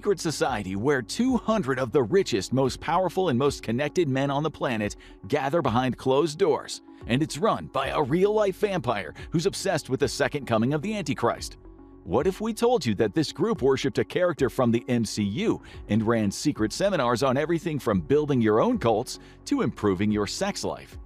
secret society where 200 of the richest, most powerful, and most connected men on the planet gather behind closed doors, and it's run by a real-life vampire who's obsessed with the second coming of the Antichrist. What if we told you that this group worshipped a character from the MCU and ran secret seminars on everything from building your own cults to improving your sex life?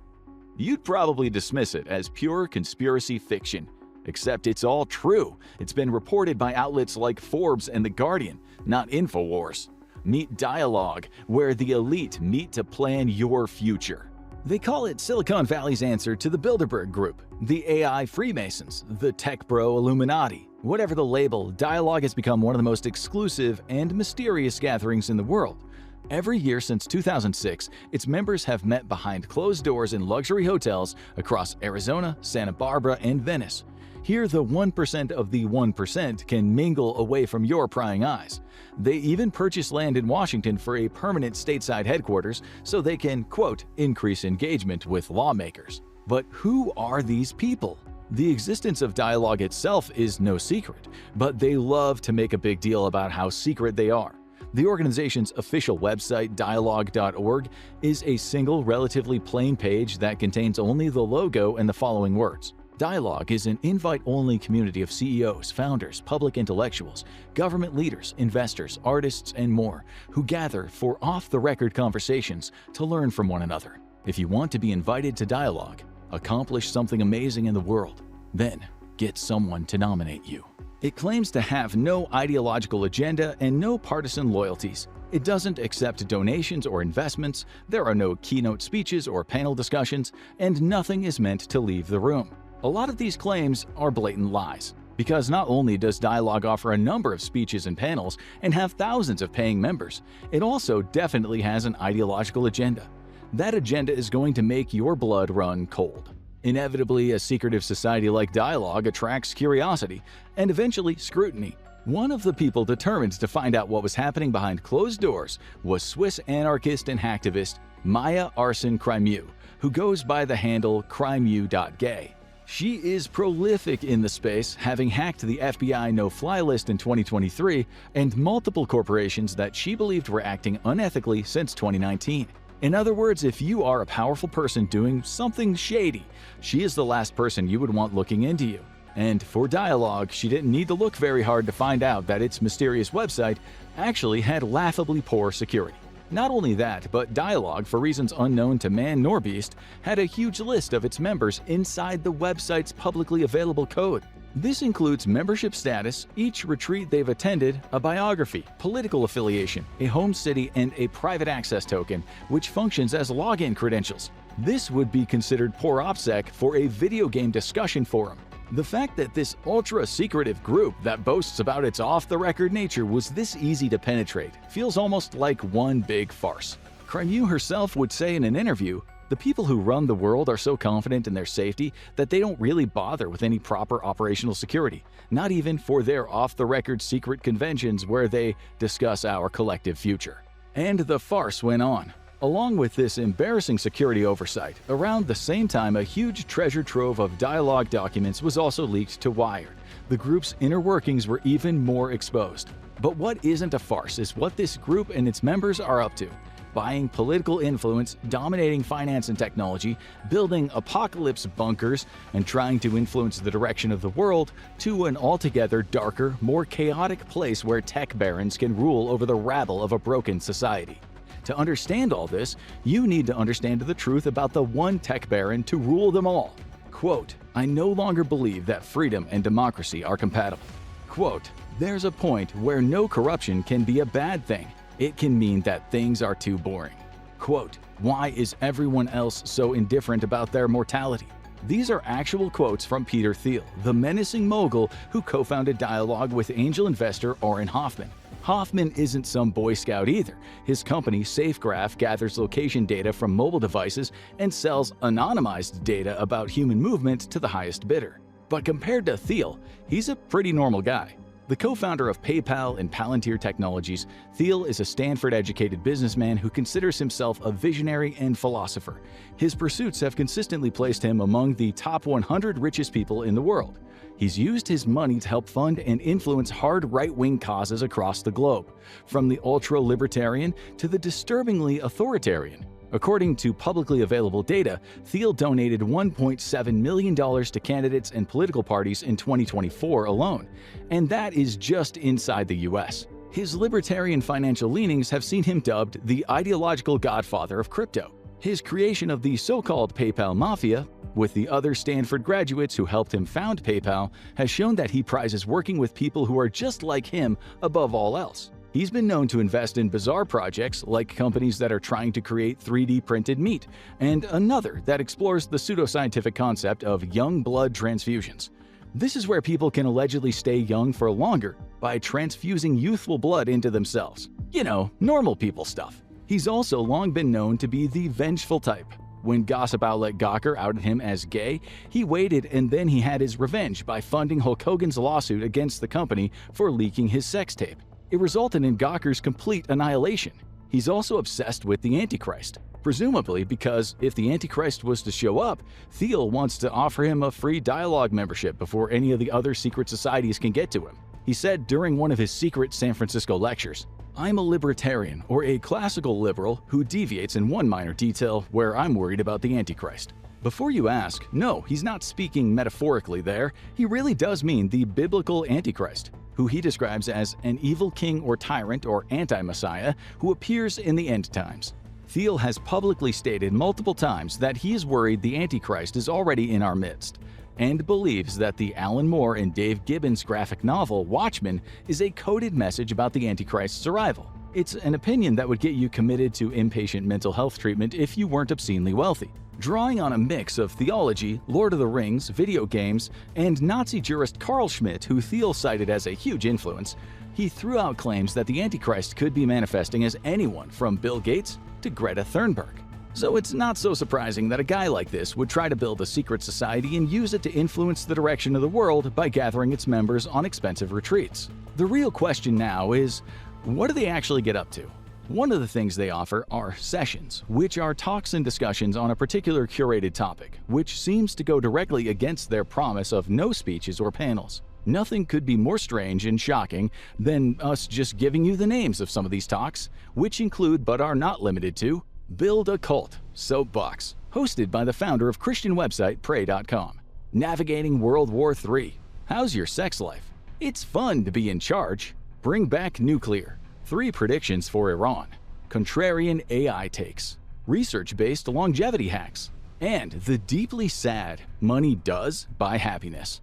You'd probably dismiss it as pure conspiracy fiction. Except it's all true. It's been reported by outlets like Forbes and The Guardian, not InfoWars. Meet Dialogue, where the elite meet to plan your future. They call it Silicon Valley's answer to the Bilderberg Group, the AI Freemasons, the Tech Bro Illuminati. Whatever the label, Dialogue has become one of the most exclusive and mysterious gatherings in the world. Every year since 2006, its members have met behind closed doors in luxury hotels across Arizona, Santa Barbara, and Venice. Here, the 1% of the 1% can mingle away from your prying eyes. They even purchase land in Washington for a permanent stateside headquarters so they can, quote, increase engagement with lawmakers. But who are these people? The existence of Dialogue itself is no secret, but they love to make a big deal about how secret they are. The organization's official website, dialogue.org, is a single, relatively plain page that contains only the logo and the following words. Dialogue is an invite-only community of CEOs, founders, public intellectuals, government leaders, investors, artists, and more, who gather for off-the-record conversations to learn from one another. If you want to be invited to Dialogue, accomplish something amazing in the world, then get someone to nominate you. It claims to have no ideological agenda and no partisan loyalties. It doesn't accept donations or investments, there are no keynote speeches or panel discussions, and nothing is meant to leave the room. A lot of these claims are blatant lies, because not only does Dialogue offer a number of speeches and panels and have thousands of paying members, it also definitely has an ideological agenda. That agenda is going to make your blood run cold. Inevitably, a secretive society like Dialogue attracts curiosity and eventually scrutiny. One of the people determined to find out what was happening behind closed doors was Swiss anarchist and hacktivist Maya Arsen Crimeu, who goes by the handle crimeu.gay. She is prolific in the space, having hacked the FBI no-fly list in 2023 and multiple corporations that she believed were acting unethically since 2019. In other words, if you are a powerful person doing something shady, she is the last person you would want looking into you. And for Dialogue, she didn't need to look very hard to find out that its mysterious website actually had laughably poor security. Not only that, but Dialogue, for reasons unknown to man nor beast, had a huge list of its members inside the website's publicly available code. This includes membership status, each retreat they've attended, a biography, political affiliation, a home city, and a private access token, which functions as login credentials. This would be considered poor OPSEC for a video game discussion forum. The fact that this ultra-secretive group that boasts about its off-the-record nature was this easy to penetrate feels almost like one big farce. Crimeu herself would say in an interview, "The people who run the world are so confident in their safety that they don't really bother with any proper operational security, not even for their off-the-record secret conventions where they discuss our collective future." And the farce went on. Along with this embarrassing security oversight, around the same time a huge treasure trove of Dialogue documents was also leaked to Wired. The group's inner workings were even more exposed. But what isn't a farce is what this group and its members are up to. Buying political influence, dominating finance and technology, building apocalypse bunkers, and trying to influence the direction of the world to an altogether darker, more chaotic place where tech barons can rule over the rabble of a broken society. To understand all this, you need to understand the truth about the one tech baron to rule them all. Quote, "I no longer believe that freedom and democracy are compatible." Quote, "There's a point where no corruption can be a bad thing. It can mean that things are too boring." Quote, "Why is everyone else so indifferent about their mortality?" These are actual quotes from Peter Thiel, the menacing mogul who co-founded Dialogue with angel investor Auren Hoffman. Hoffman isn't some Boy Scout either. His company, SafeGraph, gathers location data from mobile devices and sells anonymized data about human movement to the highest bidder. But compared to Thiel, he's a pretty normal guy. The co-founder of PayPal and Palantir Technologies, Thiel is a Stanford-educated businessman who considers himself a visionary and philosopher. His pursuits have consistently placed him among the top 100 richest people in the world. He's used his money to help fund and influence hard right-wing causes across the globe, from the ultra-libertarian to the disturbingly authoritarian. According to publicly available data, Thiel donated $1.7 million to candidates and political parties in 2024 alone, and that is just inside the US. His libertarian financial leanings have seen him dubbed the ideological godfather of crypto. His creation of the so-called PayPal Mafia, with the other Stanford graduates who helped him found PayPal, has shown that he prizes working with people who are just like him above all else. He's been known to invest in bizarre projects like companies that are trying to create 3D printed meat, and another that explores the pseudoscientific concept of young blood transfusions. This is where people can allegedly stay young for longer by transfusing youthful blood into themselves. You know, normal people stuff. He's also long been known to be the vengeful type. When gossip outlet Gawker outed him as gay, he waited and then he had his revenge by funding Hulk Hogan's lawsuit against the company for leaking his sex tape. It resulted in Gawker's complete annihilation. He's also obsessed with the Antichrist, presumably because if the Antichrist was to show up, Thiel wants to offer him a free dialogue membership before any of the other secret societies can get to him. He said during one of his secret San Francisco lectures, "I'm a libertarian or a classical liberal who deviates in one minor detail where I'm worried about the Antichrist." Before you ask, no, he's not speaking metaphorically there. He really does mean the biblical Antichrist, who he describes as an evil king or tyrant or anti-messiah who appears in the end times. Thiel has publicly stated multiple times that he is worried the Antichrist is already in our midst, and believes that the Alan Moore and Dave Gibbons graphic novel Watchmen is a coded message about the Antichrist's arrival. It's an opinion that would get you committed to inpatient mental health treatment if you weren't obscenely wealthy. Drawing on a mix of theology, Lord of the Rings, video games, and Nazi jurist Carl Schmitt, who Thiel cited as a huge influence, he threw out claims that the Antichrist could be manifesting as anyone from Bill Gates to Greta Thunberg. So it's not so surprising that a guy like this would try to build a secret society and use it to influence the direction of the world by gathering its members on expensive retreats. The real question now is, what do they actually get up to? One of the things they offer are sessions, which are talks and discussions on a particular curated topic, which seems to go directly against their promise of no speeches or panels. Nothing could be more strange and shocking than us just giving you the names of some of these talks, which include but are not limited to Build a Cult, Soapbox, hosted by the founder of Christian website Pray.com. Navigating World War III, How's Your Sex Life? It's Fun to Be in Charge. Bring Back Nuclear, 3 Predictions for Iran, Contrarian AI Takes, Research-Based Longevity Hacks, and the deeply sad Money Does Buy Happiness,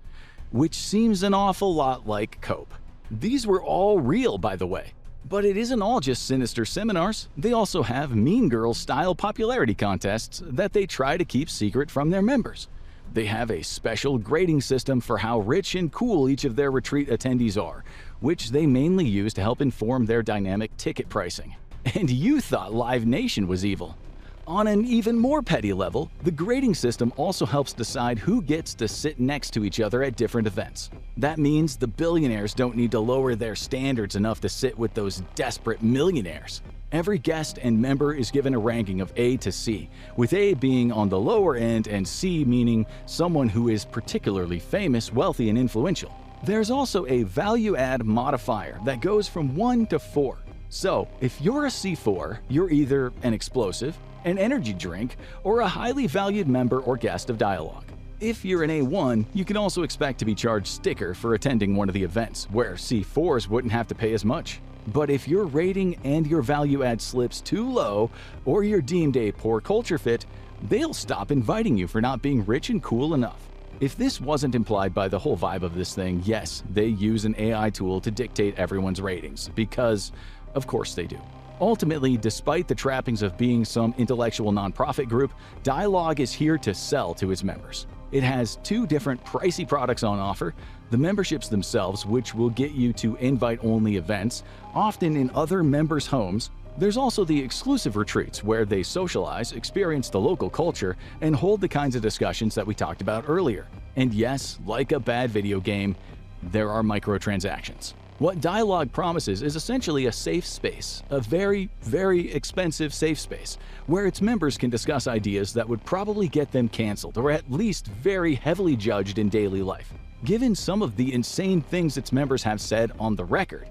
which seems an awful lot like Cope. These were all real, by the way. But it isn't all just sinister seminars. They also have Mean Girls-style popularity contests that they try to keep secret from their members. They have a special grading system for how rich and cool each of their retreat attendees are, which they mainly use to help inform their dynamic ticket pricing. And you thought Live Nation was evil. On an even more petty level, the grading system also helps decide who gets to sit next to each other at different events. That means the billionaires don't need to lower their standards enough to sit with those desperate millionaires. Every guest and member is given a ranking of A to C, with A being on the lower end and C meaning someone who is particularly famous, wealthy, and influential. There's also a value-add modifier that goes from 1 to 4. So, if you're a C4, you're either an explosive, an energy drink, or a highly valued member or guest of Dialogue. If you're an A1, you can also expect to be charged sticker for attending one of the events, where C4s wouldn't have to pay as much. But if your rating and your value add slips too low, or you're deemed a poor culture fit, they'll stop inviting you for not being rich and cool enough. If this wasn't implied by the whole vibe of this thing, yes, they use an AI tool to dictate everyone's ratings, because of course they do. Ultimately, despite the trappings of being some intellectual nonprofit group, Dialogue is here to sell to its members. It has 2 different pricey products on offer: the memberships themselves, which will get you to invite-only events, often in other members' homes. There's also the exclusive retreats, where they socialize, experience the local culture, and hold the kinds of discussions that we talked about earlier. And yes, like a bad video game, there are microtransactions. What Dialogue promises is essentially a safe space, a very, very expensive safe space, where its members can discuss ideas that would probably get them canceled or at least very heavily judged in daily life. Given some of the insane things its members have said on the record,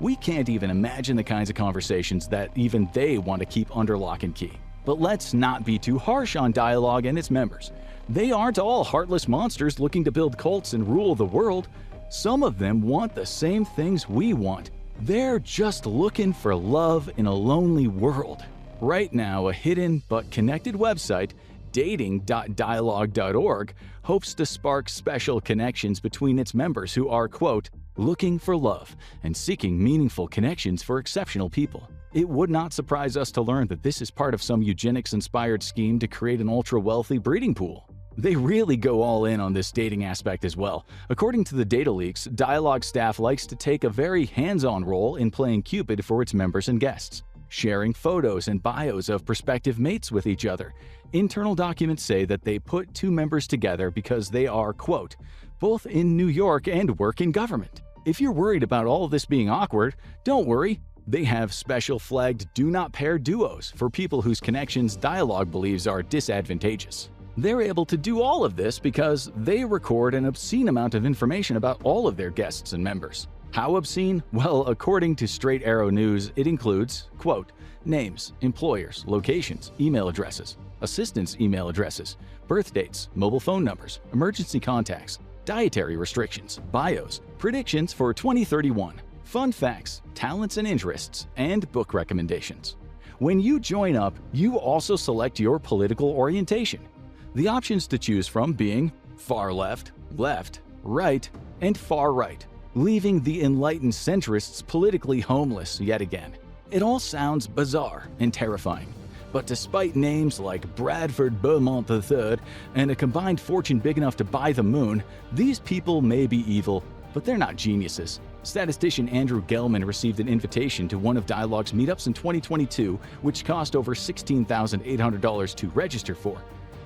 we can't even imagine the kinds of conversations that even they want to keep under lock and key. But let's not be too harsh on Dialogue and its members. They aren't all heartless monsters looking to build cults and rule the world. Some of them want the same things we want. They're just looking for love in a lonely world. Right now, a hidden but connected website, dating.dialogue.org, hopes to spark special connections between its members who are, quote, looking for love and seeking meaningful connections for exceptional people. It would not surprise us to learn that this is part of some eugenics-inspired scheme to create an ultra-wealthy breeding pool. They really go all in on this dating aspect as well. According to the data leaks, Dialogue staff likes to take a very hands-on role in playing Cupid for its members and guests, sharing photos and bios of prospective mates with each other. Internal documents say that they put two members together because they are, quote, both in New York and work in government. If you're worried about all of this being awkward, don't worry. They have special flagged do not pair duos for people whose connections Dialogue believes are disadvantageous. They're able to do all of this because they record an obscene amount of information about all of their guests and members. How obscene? Well, according to Straight Arrow News, it includes, quote, names, employers, locations, email addresses, assistants' email addresses, birth dates, mobile phone numbers, emergency contacts, dietary restrictions, bios, predictions for 2031, fun facts, talents and interests, and book recommendations. When you join up, you also select your political orientation. The options to choose from being far left, left, right, and far right, leaving the enlightened centrists politically homeless yet again. It all sounds bizarre and terrifying, but despite names like Bradford Beaumont III and a combined fortune big enough to buy the moon, these people may be evil, but they're not geniuses. Statistician Andrew Gelman received an invitation to one of Dialogue's meetups in 2022, which cost over $16,800 to register for.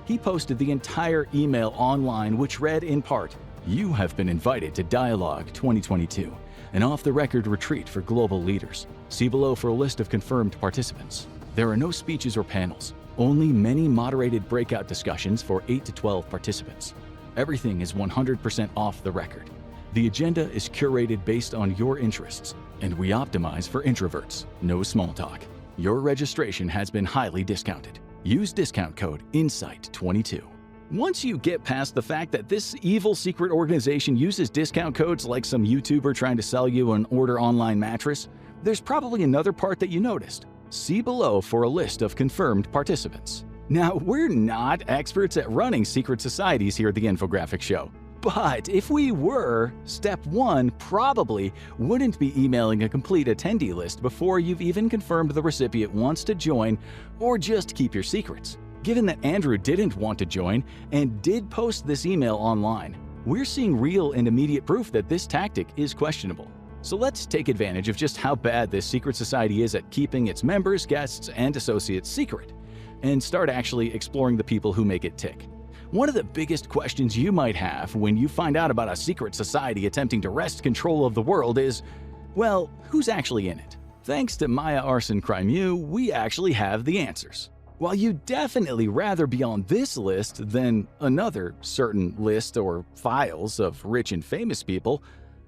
He posted the entire email online, which read in part, "You have been invited to Dialogue 2022, an off-the-record retreat for global leaders. See below for a list of confirmed participants. There are no speeches or panels, only many moderated breakout discussions for 8 to 12 participants. Everything is 100% off the record. The agenda is curated based on your interests, and we optimize for introverts. No small talk. Your registration has been highly discounted. Use discount code INSIGHT22. Once you get past the fact that this evil secret organization uses discount codes like some YouTuber trying to sell you an order online mattress, there's probably another part that you noticed. See below for a list of confirmed participants. Now, we're not experts at running secret societies here at the Infographic Show. But if we were, step 1 probably wouldn't be emailing a complete attendee list before you've even confirmed the recipient wants to join, or just keep your secrets. Given that Andrew didn't want to join and did post this email online, we're seeing real and immediate proof that this tactic is questionable. So let's take advantage of just how bad this secret society is at keeping its members, guests, and associates secret, and start actually exploring the people who make it tick. One of the biggest questions you might have when you find out about a secret society attempting to wrest control of the world is, well, who's actually in it? Thanks to Maya Arson Crime, we actually have the answers. While you'd definitely rather be on this list than another certain list or files of rich and famous people,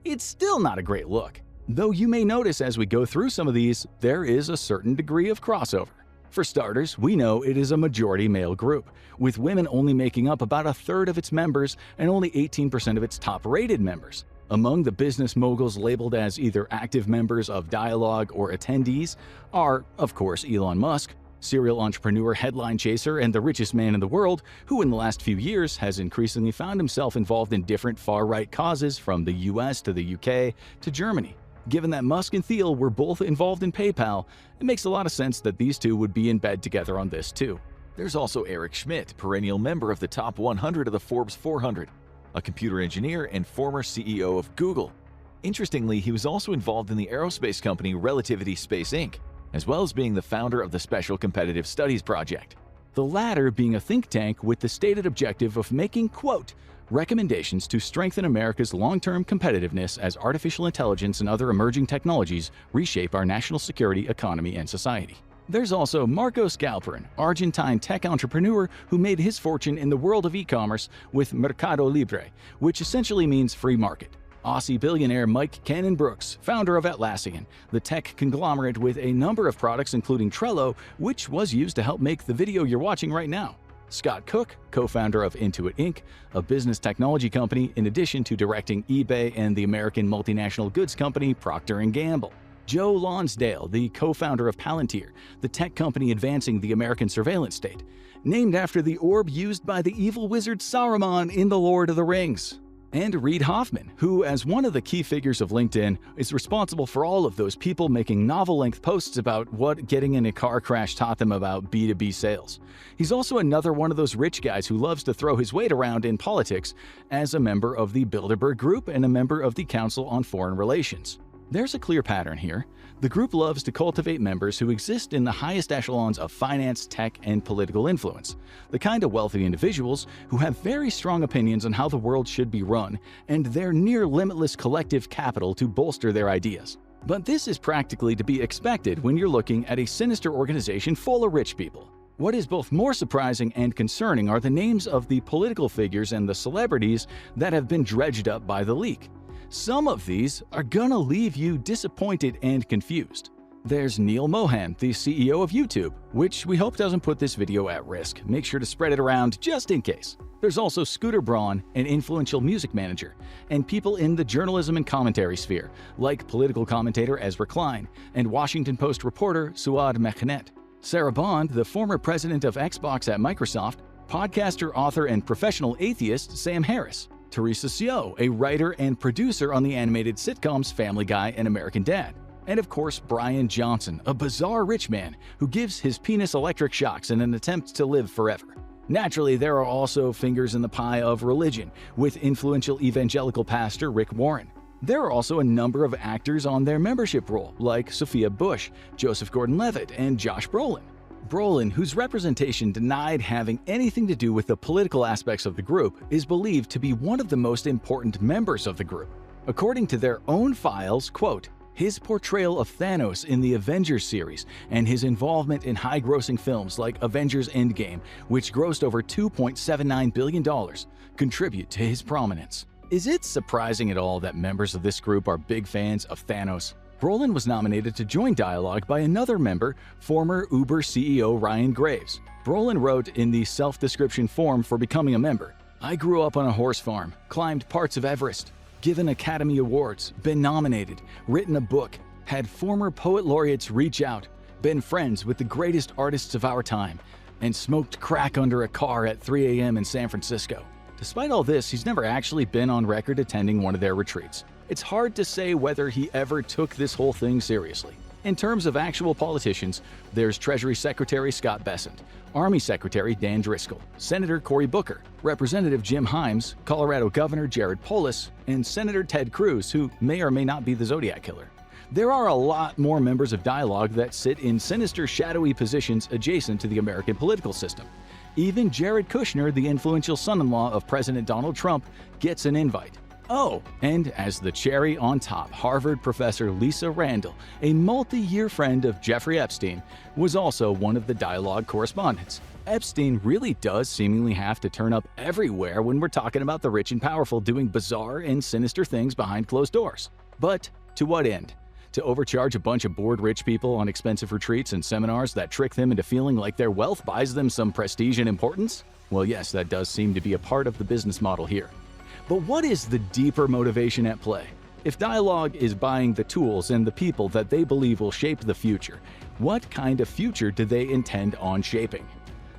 it's still not a great look. Though you may notice as we go through some of these, there is a certain degree of crossover. For starters, we know it is a majority male group, with women only making up about a third of its members and only 18% of its top-rated members. Among the business moguls labeled as either active members of Dialogue or attendees are, of course, Elon Musk, serial entrepreneur, headline chaser, and the richest man in the world, who in the last few years has increasingly found himself involved in different far-right causes from the US to the UK to Germany. Given that Musk and Thiel were both involved in PayPal, it makes a lot of sense that these two would be in bed together on this too. There's also Eric Schmidt, perennial member of the top 100 of the Forbes 400, a computer engineer and former CEO of Google. Interestingly, he was also involved in the aerospace company Relativity Space Inc., as well as being the founder of the Special Competitive Studies Project. the latter being a think tank with the stated objective of making, quote, recommendations to strengthen America's long-term competitiveness as artificial intelligence and other emerging technologies reshape our national security, economy, and society. There's also Marcos Galperin, Argentine tech entrepreneur who made his fortune in the world of e-commerce with Mercado Libre, which essentially means free market. Aussie billionaire Mike Cannon-Brookes, founder of Atlassian, the tech conglomerate with a number of products including Trello, which was used to help make the video you're watching right now. Scott Cook, co-founder of Intuit Inc., a business technology company in addition to directing eBay and the American multinational goods company Procter & Gamble. Joe Lonsdale, the co-founder of Palantir, the tech company advancing the American surveillance state, named after the orb used by the evil wizard Saruman in The Lord of the Rings. And Reid Hoffman, who, as one of the key figures of LinkedIn, is responsible for all of those people making novel-length posts about what getting in a car crash taught them about B2B sales. He's also another one of those rich guys who loves to throw his weight around in politics as a member of the Bilderberg Group and a member of the Council on Foreign Relations. There's a clear pattern here. The group loves to cultivate members who exist in the highest echelons of finance, tech, and political influence, the kind of wealthy individuals who have very strong opinions on how the world should be run and their near-limitless collective capital to bolster their ideas. But this is practically to be expected when you're looking at a sinister organization full of rich people. What is both more surprising and concerning are the names of the political figures and the celebrities that have been dredged up by the leak. Some of these are gonna leave you disappointed and confused. There's Neil Mohan, the CEO of YouTube, which we hope doesn't put this video at risk. Make sure to spread it around just in case. There's also Scooter Braun, an influential music manager, and people in the journalism and commentary sphere, like political commentator Ezra Klein and Washington Post reporter Suad Mekhanet. Sarah Bond, the former president of Xbox at Microsoft, podcaster, author, and professional atheist Sam Harris. Teresa Sio, a writer and producer on the animated sitcoms Family Guy and American Dad. And of course, Brian Johnson, a bizarre rich man who gives his penis electric shocks in an attempt to live forever. Naturally, there are also fingers in the pie of religion, with influential evangelical pastor Rick Warren. There are also a number of actors on their membership roll, like Sophia Bush, Joseph Gordon-Levitt, and Josh Brolin. Brolin, whose representation denied having anything to do with the political aspects of the group, is believed to be one of the most important members of the group. According to their own files, quote, his portrayal of Thanos in the Avengers series and his involvement in high-grossing films like Avengers Endgame, which grossed over $2.79 billion, contribute to his prominence. Is it surprising at all that members of this group are big fans of Thanos? Brolin was nominated to join Dialogue by another member, former Uber CEO Ryan Graves. Brolin wrote in the self-description form for becoming a member, I grew up on a horse farm, climbed parts of Everest, given Academy Awards, been nominated, written a book, had former poet laureates reach out, been friends with the greatest artists of our time, and smoked crack under a car at 3 a.m. in San Francisco. Despite all this, he's never actually been on record attending one of their retreats. It's hard to say whether he ever took this whole thing seriously. In terms of actual politicians, there's Treasury Secretary Scott Bessent, Army Secretary Dan Driscoll, Senator Cory Booker, Representative Jim Himes, Colorado Governor Jared Polis, and Senator Ted Cruz, who may or may not be the Zodiac Killer. There are a lot more members of Dialogue that sit in sinister, shadowy positions adjacent to the American political system. Even Jared Kushner, the influential son-in-law of President Donald Trump, gets an invite. Oh, and as the cherry on top, Harvard professor Lisa Randall, a multi-year friend of Jeffrey Epstein, was also one of the Dialogue correspondents. Epstein really does seemingly have to turn up everywhere when we're talking about the rich and powerful doing bizarre and sinister things behind closed doors. But to what end? To overcharge a bunch of bored rich people on expensive retreats and seminars that trick them into feeling like their wealth buys them some prestige and importance? Well, yes, that does seem to be a part of the business model here. But what is the deeper motivation at play? If Dialogue is buying the tools and the people that they believe will shape the future, what kind of future do they intend on shaping?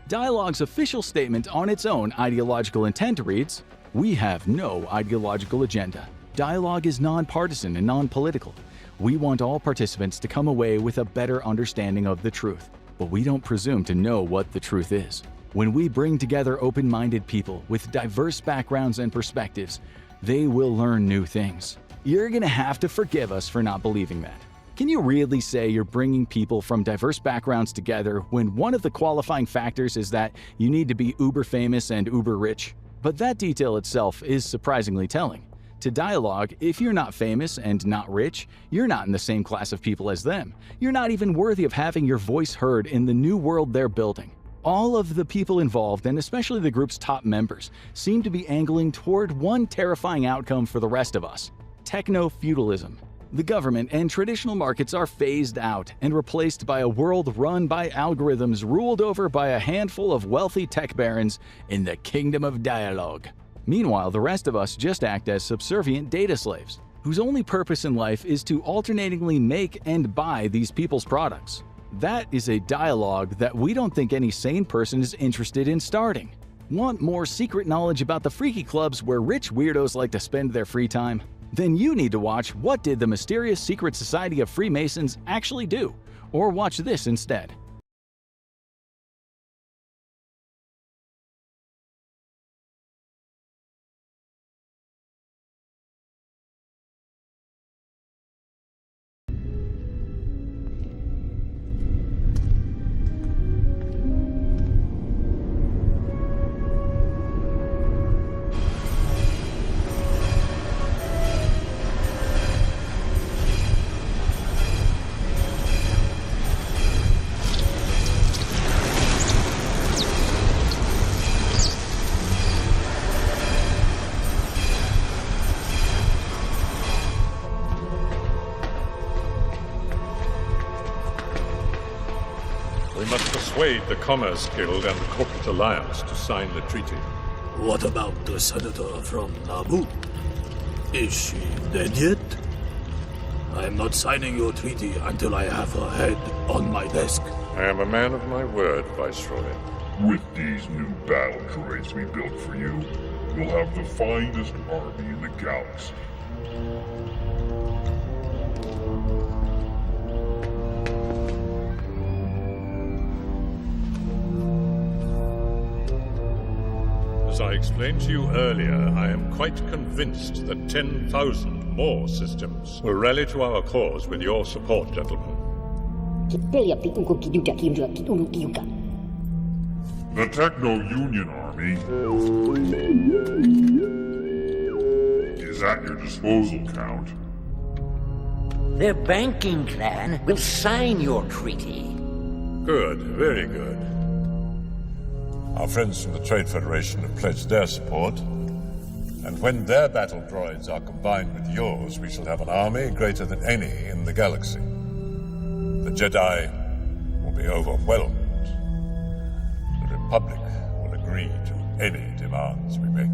Dialogue's official statement on its own ideological intent reads, "We have no ideological agenda. Dialogue is nonpartisan and non-political. We want all participants to come away with a better understanding of the truth, but we don't presume to know what the truth is. When we bring together open-minded people with diverse backgrounds and perspectives, they will learn new things. You're gonna have to forgive us for not believing that. Can you really say you're bringing people from diverse backgrounds together when one of the qualifying factors is that you need to be uber famous and uber rich? But that detail itself is surprisingly telling. To dialogue, if you're not famous and not rich, you're not in the same class of people as them. You're not even worthy of having your voice heard in the new world they're building. All of the people involved, and especially the group's top members, seem to be angling toward one terrifying outcome for the rest of us: techno-feudalism. The government and traditional markets are phased out and replaced by a world run by algorithms ruled over by a handful of wealthy tech barons in the kingdom of dialogue. Meanwhile, the rest of us just act as subservient data slaves, whose only purpose in life is to alternatingly make and buy these people's products. That is a dialogue that we don't think any sane person is interested in starting. Want more secret knowledge about the freaky clubs where rich weirdos like to spend their free time? Then you need to watch What Did the Mysterious Secret Society of Freemasons Actually Do? Or watch this instead. We must persuade the Commerce Guild and the Corporate Alliance to sign the treaty. What about the senator from Naboo? Is she dead yet? I am not signing your treaty until I have her head on my desk. I am a man of my word, Viceroy. With these new battle droids we built for you, you'll have the finest army in the galaxy. As I explained to you earlier, I am quite convinced that 10,000 more systems will rally to our cause with your support, gentlemen. The Techno-Union Army is at your disposal, Count. The banking clan will sign your treaty. Good, very good. Our friends from the Trade Federation have pledged their support, and when their battle droids are combined with yours, we shall have an army greater than any in the galaxy. The Jedi will be overwhelmed. The Republic will agree to any demands we make.